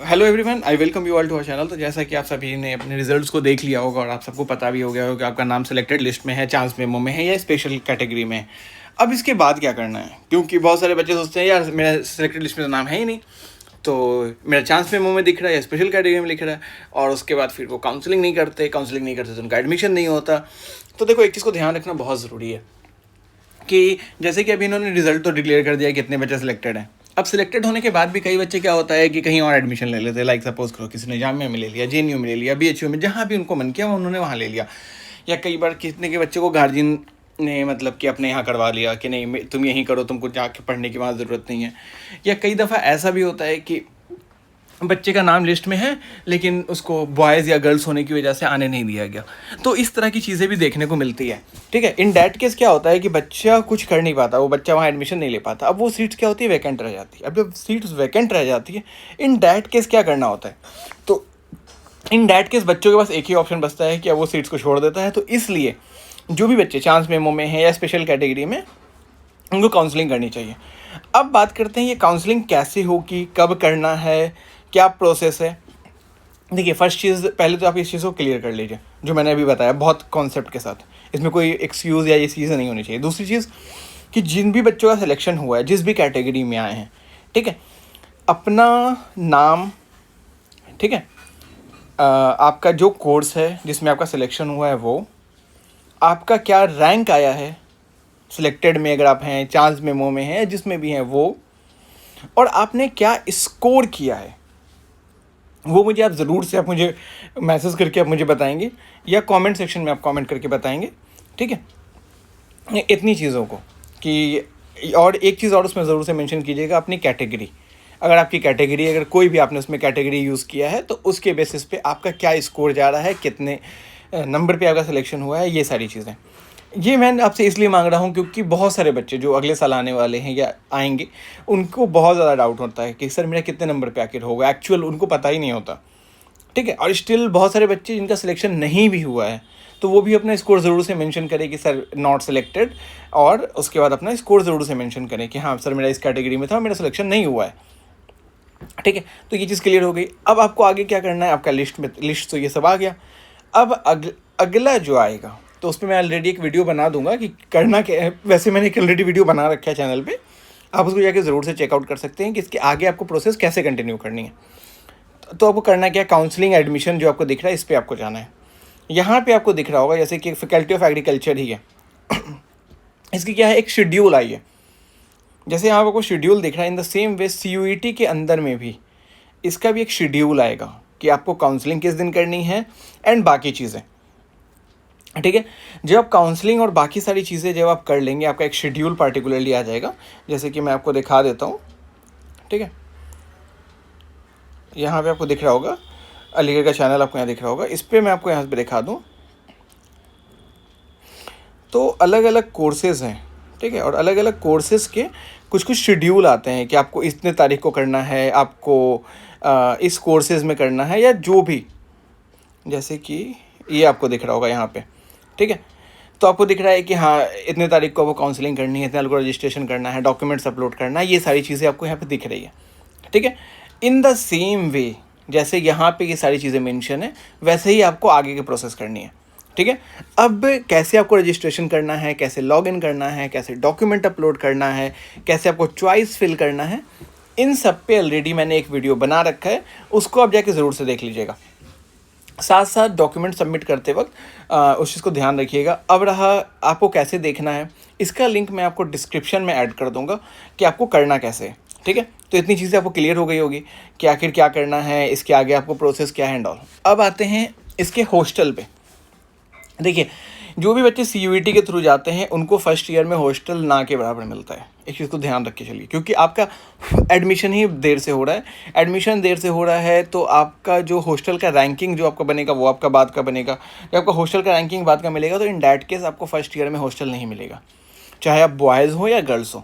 Hello everyone, I welcome you all to our channel. तो जैसा कि आप सभी ने अपने रिजल्ट्स को देख लिया होगा और आप सबको पता भी हो गया होगा कि आपका नाम सिलेक्टेड लिस्ट में है, चांस मेमो में है या स्पेशल कैटेगरी में है। अब इसके बाद क्या करना है, क्योंकि बहुत सारे बच्चे सोचते हैं यार मेरा सिलेक्टेड लिस्ट में तो नाम है ही नहीं, तो मेरा चांस मेमो में दिख रहा है या स्पेशल कैटेगरी में लिख रहा है, और उसके बाद फिर वो काउंसलिंग नहीं करते तो उनका एडमिशन नहीं होता। तो देखो, एक चीज़ को ध्यान रखना बहुत ज़रूरी है कि जैसे कि अभी इन्होंने रिजल्ट तो डिक्लेयर कर दिया कि कितने बच्चे सिलेक्टेड हैं। अब सिलेक्टेड होने के बाद भी कई बच्चे क्या होता है कि कहीं और एडमिशन ले लेते हैं। लाइक सपोज करो किसी ने जामिया में ले लिया, JNU में ले लिया, BHU में, जहाँ भी उनको मन किया उन्होंने वहाँ ले लिया। या कई बार कितने के बच्चे को गार्जियन ने मतलब कि अपने यहाँ करवा लिया कि नहीं तुम यहीं करो, तुमको जाके पढ़ने की वहाँ ज़रूरत नहीं है। या कई दफ़ा ऐसा भी होता है कि बच्चे का नाम लिस्ट में है लेकिन उसको बॉयज़ या गर्ल्स होने की वजह से आने नहीं दिया गया। तो इस तरह की चीज़ें भी देखने को मिलती है। ठीक है, इन डैट केस क्या होता है कि बच्चा कुछ कर नहीं पाता, वो बच्चा वहाँ एडमिशन नहीं ले पाता। अब वो सीट्स क्या होती है, वैकेंट रह जाती है। अब जब सीट्स वैकेंट रह जाती है, इन डैट केस क्या करना होता है, तो इन डैट केस बच्चों के पास एक ही ऑप्शन बचता है कि अब वो सीट्स को छोड़ देता है। तो इसलिए जो भी बच्चे चांस मेमो में हैं या स्पेशल कैटेगरी में, उनको काउंसलिंग करनी चाहिए। अब बात करते हैं ये काउंसलिंग कैसे होगी, कब करना है, क्या प्रोसेस है। देखिए, फर्स्ट चीज़, पहले तो आप इस चीज़ को क्लियर कर लीजिए जो मैंने अभी बताया बहुत कॉन्सेप्ट के साथ। इसमें कोई एक्सक्यूज़ या ये चीज़ें नहीं होनी चाहिए। दूसरी चीज़ कि जिन भी बच्चों का सिलेक्शन हुआ है, जिस भी कैटेगरी में आए हैं, ठीक है, अपना नाम, ठीक है, आपका जो कोर्स है जिसमें आपका सिलेक्शन हुआ है वो, आपका क्या रैंक आया है सिलेक्टेड में, अगर आप हैं, चांस मेमो में हैं, जिसमें भी हैं वो, और आपने क्या स्कोर किया है वो मुझे आप ज़रूर से, आप मुझे मैसेज करके आप मुझे बताएंगे या कमेंट सेक्शन में आप कमेंट करके बताएंगे। ठीक है, इतनी चीज़ों को कि, और एक चीज़ और उसमें ज़रूर से मेंशन कीजिएगा, अपनी कैटेगरी। अगर आपकी कैटेगरी, अगर कोई भी आपने उसमें कैटेगरी यूज़ किया है तो उसके बेसिस पे आपका क्या स्कोर जा रहा है, कितने नंबर पे आपका सिलेक्शन हुआ है, ये सारी चीज़ें। ये मैं आपसे इसलिए मांग रहा हूँ क्योंकि बहुत सारे बच्चे जो अगले साल आने वाले हैं या आएंगे, उनको बहुत ज़्यादा डाउट होता है कि सर मेरा कितने नंबर पे आखिर होगा। एक्चुअल उनको पता ही नहीं होता। ठीक है, और स्टिल बहुत सारे बच्चे जिनका सिलेक्शन नहीं भी हुआ है तो वो भी अपना स्कोर ज़रूर से मेंशन करें कि सर नॉट सिलेक्टेड, और उसके बाद अपना स्कोर ज़रूर से मेंशन करें कि हाँ सर मेरा इस कैटेगरी में था, मेरा सिलेक्शन नहीं हुआ है। ठीक है, तो ये चीज़ क्लियर हो गई। अब आपको आगे क्या करना है, आपका लिस्ट तो ये सब आ गया। अब अगला जो आएगा तो उस पर मैं ऑलरेडी एक वीडियो बना दूंगा कि करना क्या है। वैसे मैंने एक ऑलरेडी वीडियो बना रखा है चैनल पे, आप उसको जाके ज़रूर से चेकआउट कर सकते हैं कि इसके आगे आपको प्रोसेस कैसे कंटिन्यू करनी है। तो आपको करना क्या, काउंसलिंग एडमिशन जो आपको दिख रहा है इस पर आपको जाना है। यहाँ पे आपको दिख रहा होगा जैसे कि फैकल्टी ऑफ एग्रीकल्चर ही है, इसकी क्या है, एक शेड्यूल आई है। जैसे यहाँ आपको शेड्यूल दिख रहा है, in the same way CUET के अंदर में भी इसका भी एक शेड्यूल आएगा कि आपको काउंसलिंग किस दिन करनी है एंड बाकी चीज़ें। ठीक है, जब आप काउंसलिंग और बाकी सारी चीज़ें जब आप कर लेंगे, आपका एक शेड्यूल पार्टिकुलरली आ जाएगा। जैसे कि मैं आपको दिखा देता हूँ। ठीक है, यहाँ पे आपको दिख रहा होगा, अलीगढ़ का चैनल आपको यहाँ दिख रहा होगा, इस पर मैं आपको यहाँ पे दिखा दूँ तो अलग अलग कोर्सेज़ हैं। ठीक है, और अलग अलग कोर्सेज़ के कुछ कुछ शेड्यूल आते हैं कि आपको इतने तारीख को करना है, आपको इस कोर्सेज़ में करना है, या जो भी, जैसे कि ये आपको दिख रहा होगा यहाँ पे। ठीक है, तो आपको दिख रहा है कि हाँ इतने तारीख को वो काउंसलिंग करनी है, इतने को रजिस्ट्रेशन करना है, डॉक्यूमेंट्स अपलोड करना है, ये सारी चीज़ें आपको यहाँ पे दिख रही है। ठीक है, इन द सेम वे जैसे यहाँ पे ये सारी चीज़ें मेंशन है, वैसे ही आपको आगे की प्रोसेस करनी है। ठीक है, अब कैसे आपको रजिस्ट्रेशन करना है, कैसे लॉगिन करना है, कैसे डॉक्यूमेंट अपलोड करना है, कैसे आपको चॉइस फिल करना है, इन सब पे ऑलरेडी मैंने एक वीडियो बना रखा है, उसको आप जाके ज़रूर से देख लीजिएगा। साथ साथ डॉक्यूमेंट सबमिट करते वक्त उस चीज़ को ध्यान रखिएगा। अब रहा आपको कैसे देखना है, इसका लिंक मैं आपको डिस्क्रिप्शन में ऐड कर दूंगा कि आपको करना कैसे है। ठीक है, तो इतनी चीज़ें आपको क्लियर हो गई होगी कि आखिर क्या करना है, इसके आगे आपको प्रोसेस क्या है एंड ऑल। अब आते हैं इसके हॉस्टल पे। देखिए, जो भी बच्चे CUET के थ्रू जाते हैं उनको फर्स्ट ईयर में हॉस्टल ना के बराबर मिलता है। एक चीज़ को ध्यान रख के चलिए, क्योंकि आपका एडमिशन ही देर से हो रहा है। एडमिशन देर से हो रहा है तो आपका जो हॉस्टल का रैंकिंग जो आपका बनेगा वो आपका बाद का बनेगा। जब आपका हॉस्टल का रैंकिंग बाद का मिलेगा तो इन डैट केस आपको फर्स्ट ईयर में हॉस्टल नहीं मिलेगा, चाहे आप बॉयज़ हो या गर्ल्स हो।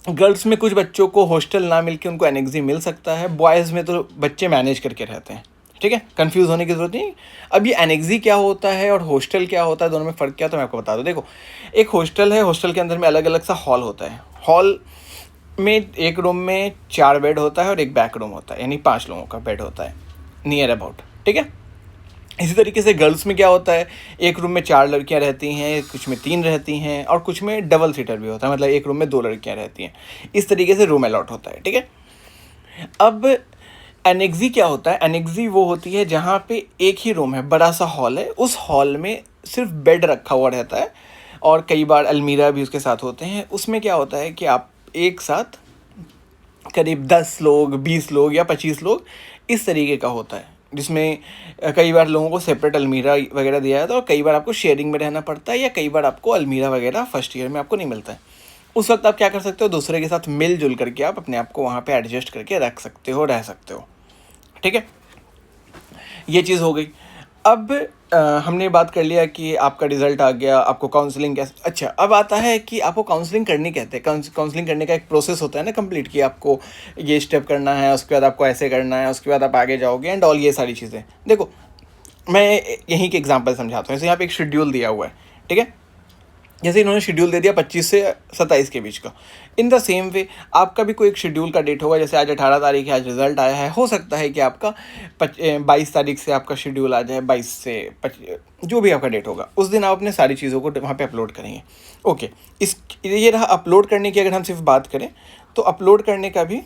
गर्ल्स में कुछ बच्चों को हॉस्टल ना मिल के उनको एनेक्सी मिल सकता है, बॉयज़ में तो बच्चे मैनेज करके रहते हैं। ठीक है, कंफ्यूज होने की ज़रूरत नहीं। अब ये एनेक्सी क्या होता है और हॉस्टल क्या होता है, दोनों में फ़र्क क्या, तो मैं आपको बता दूँ। देखो, एक हॉस्टल है, हॉस्टल के अंदर में अलग अलग सा हॉल होता है। हॉल में एक रूम में 4 बेड होता है और एक बैक रूम होता है, यानी 5 लोगों का बेड होता है नियर अबाउट, ठीक है। इसी तरीके से गर्ल्स में क्या होता है, एक रूम में 4 लड़कियां रहती हैं, कुछ में 3 रहती हैं और कुछ में डबल सीटर भी होता है, मतलब एक रूम में 2 लड़कियां रहती हैं। इस तरीके से रूम अलॉट होता है, ठीक है। अब एनेक्सी क्या होता है, एनेक्सी वो होती है जहाँ पे एक ही रूम है, बड़ा सा हॉल है, उस हॉल में सिर्फ बेड रखा हुआ रहता है और कई बार अलमीरा भी उसके साथ होते हैं। उसमें क्या होता है कि आप एक साथ करीब 10 लोग, 20 लोग या 25 लोग इस तरीके का होता है, जिसमें कई बार लोगों को सेपरेट अलमीरा वगैरह दिया जाता है और कई बार आपको शेयरिंग में रहना पड़ता है या कई बार आपको अलमीरा वगैरह फर्स्ट ईयर में आपको नहीं मिलता है। उस वक्त आप क्या कर सकते हो, दूसरे के साथ मिलजुल करके आप अपने आप को वहाँ पे एडजस्ट करके रख सकते हो, रह सकते हो, ठीक है। ये चीज़ हो गई। अब हमने बात कर लिया कि आपका रिज़ल्ट आ गया, आपको काउंसलिंग कैसे, अच्छा अब आता है कि आपको काउंसलिंग करनी कहते हैं। काउंसलिंग करने का एक प्रोसेस होता है ना कंप्लीट, कि आपको ये स्टेप करना है, उसके बाद आपको ऐसे करना है, उसके बाद आप आगे जाओगे एंड ऑल, ये सारी चीज़ें। देखो मैं यहीं के एग्जांपल समझाता हूँ। जैसे यहाँ पे एक शेड्यूल दिया हुआ है, ठीक है। जैसे इन्होंने शेड्यूल दे दिया 25 से 27 के बीच का, इन द सेम वे आपका भी कोई एक शेड्यूल का डेट होगा। जैसे आज 18 तारीख है, आज रिजल्ट आया है, हो सकता है कि आपका 22 तारीख से आपका शेड्यूल आ जाए, 22 से 25, जो भी आपका डेट होगा उस दिन आप अपने सारी चीज़ों को वहाँ पे अपलोड करेंगे। ओके, इस ये रहा अपलोड करने की। अगर हम सिर्फ बात करें तो अपलोड करने का भी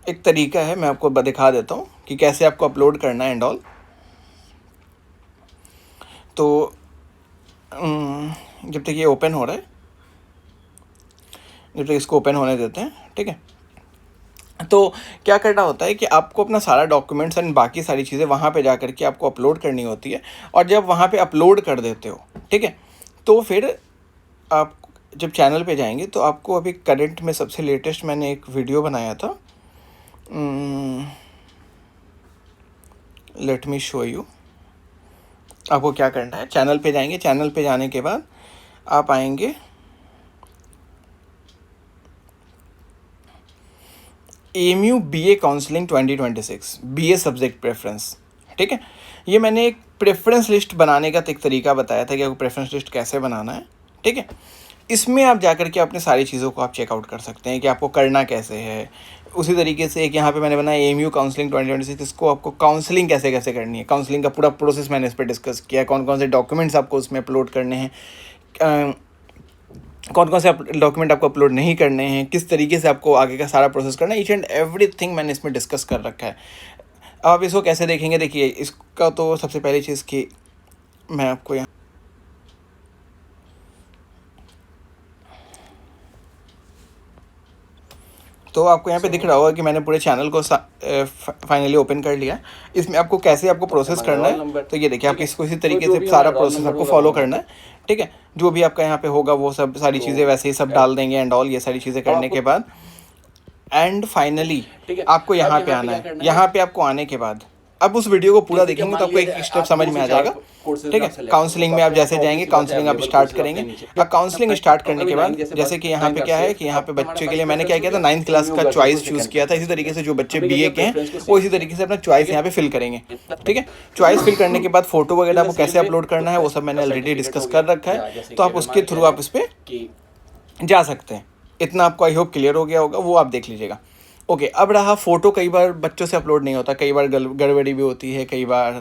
एक तरीका है, मैं आपको दिखा देता हूँ कि कैसे आपको अपलोड करना है एंड ऑल। तो जब तक ये ओपन हो रहा है, जब तक इसको ओपन होने देते हैं, ठीक है। तो क्या करना होता है कि आपको अपना सारा डॉक्यूमेंट्स एंड बाकी सारी चीज़ें वहाँ पे जा करके आपको अपलोड करनी होती है। और जब वहाँ पे अपलोड कर देते हो, ठीक है, तो फिर आप जब चैनल पे जाएंगे तो आपको अभी करंट में सबसे लेटेस्ट मैंने एक वीडियो बनाया था, लेट मी शो यू। आपको क्या करना है, चैनल पे जाएंगे, चैनल पे जाने के बाद आप आएंगे AMU BA counselling 2026 BA subject preference, ठीक है। ये मैंने एक प्रेफरेंस लिस्ट बनाने का एक तरीका बताया था कि आपको प्रेफरेंस लिस्ट कैसे बनाना है, ठीक है। इसमें आप जाकर के अपने सारी चीज़ों को आप चेकआउट कर सकते हैं कि आपको करना कैसे है। उसी तरीके से एक यहाँ पे मैंने बनाया AMU काउंसलिंग 2026, इसको आपको काउंसलिंग कैसे कैसे करनी है, काउंसलिंग का पूरा प्रोसेस मैंने इस पर डिस्कस किया, कौन कौन से डॉक्यूमेंट्स आपको उसमें अपलोड करने हैं, कौन कौन से डॉक्यूमेंट आपको अपलोड नहीं करने हैं, किस तरीके से आपको आगे का सारा प्रोसेस करना है, ईच एंड एवरीथिंग मैंने इसमें डिस्कस कर रखा है। अब आप इसको कैसे देखेंगे, देखिए इसका तो सबसे पहली चीज़ कि मैं आपको यहाँ तो आपको यहाँ पे दिख रहा होगा कि मैंने पूरे चैनल को फाइनली ओपन कर लिया। इसमें आपको कैसे आपको प्रोसेस करना है, तो ये देखिए आप इसको इसी तरीके से सारा प्रोसेस आपको फॉलो करना है, ठीक है। जो भी आपका यहाँ पे होगा वो सब सारी चीज़ें वैसे ही सब डाल देंगे एंड ऑल, ये सारी चीज़ें करने के बाद एंड फाइनली आपको यहाँ पे आना है। यहाँ पे आपको आने के बाद अब उस वीडियो को पूरा देखेंगे तो आपको एक स्टेप समझ में आ जाएगा, ठीक है। काउंसलिंग में आप जैसे जाएंगे, काउंसलिंग आप स्टार्ट करेंगे। अब काउंसलिंग स्टार्ट करने के बाद जैसे कि यहाँ पे क्या है कि यहाँ पे बच्चे के लिए मैंने क्या किया था, 9th क्लास का चॉइस चूज़ किया था। इसी तरीके से जो बच्चे BA के हैं वो इसी तरीके से अपना चॉइस यहाँ पे फिल करेंगे, ठीक है। चॉइस फिल करने के बाद फोटो वगैरह आपको कैसे अपलोड करना है वो सब मैंने ऑलरेडी डिस्कस कर रखा है, तो आप उसके थ्रू आप उस पर जा सकते हैं। इतना आपको आई होप क्लियर हो गया होगा, वो आप देख लीजिएगा। ओके, अब रहा फ़ोटो, कई बार बच्चों से अपलोड नहीं होता, कई बार गड़बड़ी भी होती है, कई बार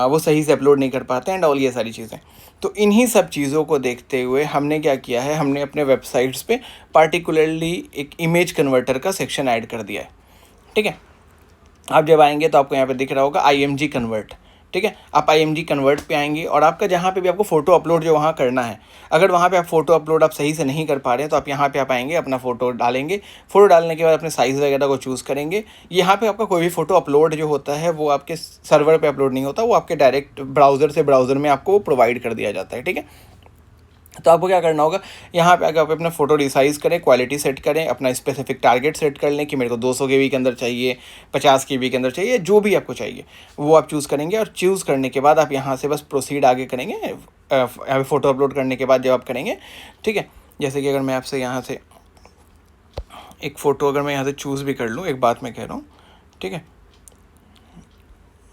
वो सही से अपलोड नहीं कर पाते एंड ऑल, ये सारी चीज़ें। तो इन्हीं सब चीज़ों को देखते हुए हमने क्या किया है, हमने अपने वेबसाइट्स पे पार्टिकुलरली एक इमेज कन्वर्टर का सेक्शन ऐड कर दिया है, ठीक है। आप जब आएंगे तो आपको यहाँ पे दिख रहा होगा IMG कन्वर्ट, ठीक है। आप IMG कन्वर्ट पे आएंगे और आपका जहाँ पे भी आपको फ़ोटो अपलोड जो वहाँ करना है, अगर वहाँ पे आप फ़ोटो अपलोड आप सही से नहीं कर पा रहे हैं तो आप यहाँ पे आप आएंगे, अपना फ़ोटो डालेंगे। फ़ोटो डालने के बाद अपने साइज़ वगैरह को चूज़ करेंगे। यहाँ पे आपका कोई भी फ़ोटो अपलोड जो होता है वो आपके सर्वर पे अपलोड नहीं होता, वो आपके डायरेक्ट ब्राउज़र से ब्राउज़र में आपको प्रोवाइड कर दिया जाता है, ठीक है। तो आपको क्या करना होगा, यहाँ पे आकर आप अपना फ़ोटो रिसाइज़ करें, क्वालिटी सेट करें, अपना स्पेसिफिक टारगेट सेट कर लें कि मेरे को 200 KB के अंदर चाहिए, 50 KB के अंदर चाहिए, जो भी आपको चाहिए वो आप चूज़ करेंगे। और चूज़ करने के बाद आप यहाँ से बस प्रोसीड आगे करेंगे। यहाँ फ़ोटो अपलोड करने के बाद जब आप करेंगे, ठीक है। जैसे कि अगर मैं आपसे यहाँ से एक फ़ोटो अगर मैं यहाँ से चूज़ भी कर लूँ, एक बात मैं कह रहा हूँ, ठीक है।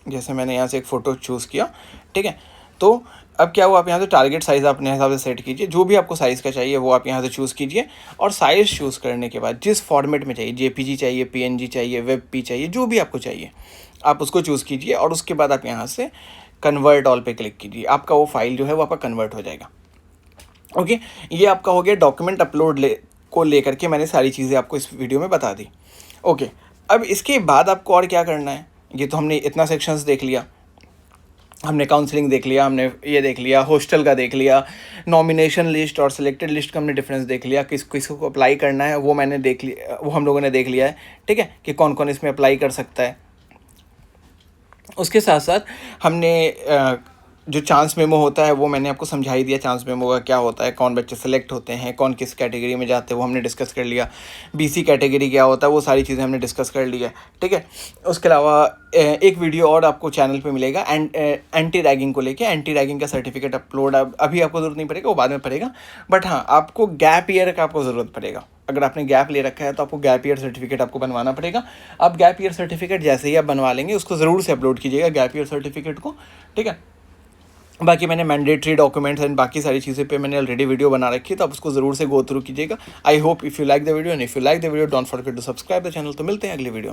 जैसे मैंने यहाँ से एक फ़ोटो चूज़ किया, ठीक है, तो अब क्या हुआ, आप यहाँ से टारगेट साइज़ अपने हिसाब से सेट कीजिए, जो भी आपको साइज़ का चाहिए वो आप यहाँ से चूज़ कीजिए। और साइज़ चूज़ करने के बाद जिस फॉर्मेट में चाहिए, जेपीजी चाहिए, पीएनजी चाहिए, वेबपी चाहिए, जो भी आपको चाहिए आप उसको चूज़ कीजिए। और उसके बाद आप यहाँ से कन्वर्ट ऑल पे क्लिक कीजिए, आपका वो फाइल जो है वो आपका कन्वर्ट हो जाएगा। ओके, ये आपका हो गया डॉक्यूमेंट अपलोड को लेकर के मैंने सारी चीज़ें आपको इस वीडियो में बता दी। ओके, अब इसके बाद आपको और क्या करना है, ये तो हमने इतना सेक्शंस देख लिया, हमने काउंसलिंग देख लिया, हमने ये देख लिया, हॉस्टल का देख लिया, नॉमिनेशन लिस्ट और सिलेक्टेड लिस्ट का हमने डिफरेंस देख लिया, किसको अप्लाई करना है वो मैंने देख लिया, वो हम लोगों ने देख लिया है, ठीक है, कि कौन कौन इसमें अप्लाई कर सकता है। उसके साथ साथ हमने जो चांस मेमो होता है वो मैंने आपको समझा ही दिया, चांस मेमो का क्या होता है, कौन बच्चे सेलेक्ट होते हैं, कौन किस कैटेगरी में जाते हैं वो हमने डिस्कस कर लिया, बीसी कैटेगरी क्या होता है वो सारी चीज़ें हमने डिस्कस कर लिया, ठीक है। उसके अलावा एक वीडियो और आपको चैनल पे मिलेगा एंटी रैगिंग को लेके, एंटी रैगिंग का सर्टिफिकेट अपलोड अभी आपको ज़रूरत नहीं पड़ेगा, वो बाद में पड़ेगा, बट हाँ आपको गैप ईयर का आपको ज़रूरत पड़ेगा। अगर आपने गैप ले रखा है तो आपको गैप ईयर सर्टिफिकेट आपको बनवाना पड़ेगा। आप गैप ईयर सर्टिफिकेट जैसे ही आप बनवा लेंगे उसको ज़रूर से अपलोड कीजिएगा गैप ईयर सर्टिफिकेट को, ठीक है। बाकी मैंने मैंडेटरी डॉक्यूमेंट्स एंड बाकी सारी चीज़ें पे मैंने ऑलरेडी वीडियो बना रखी है, तो आप उसको ज़रूर से गो थ्रू कीजिएगा। I hope if you like the video and if you like the video don't forget to subscribe the channel. तो मिलते हैं अगली वीडियो में।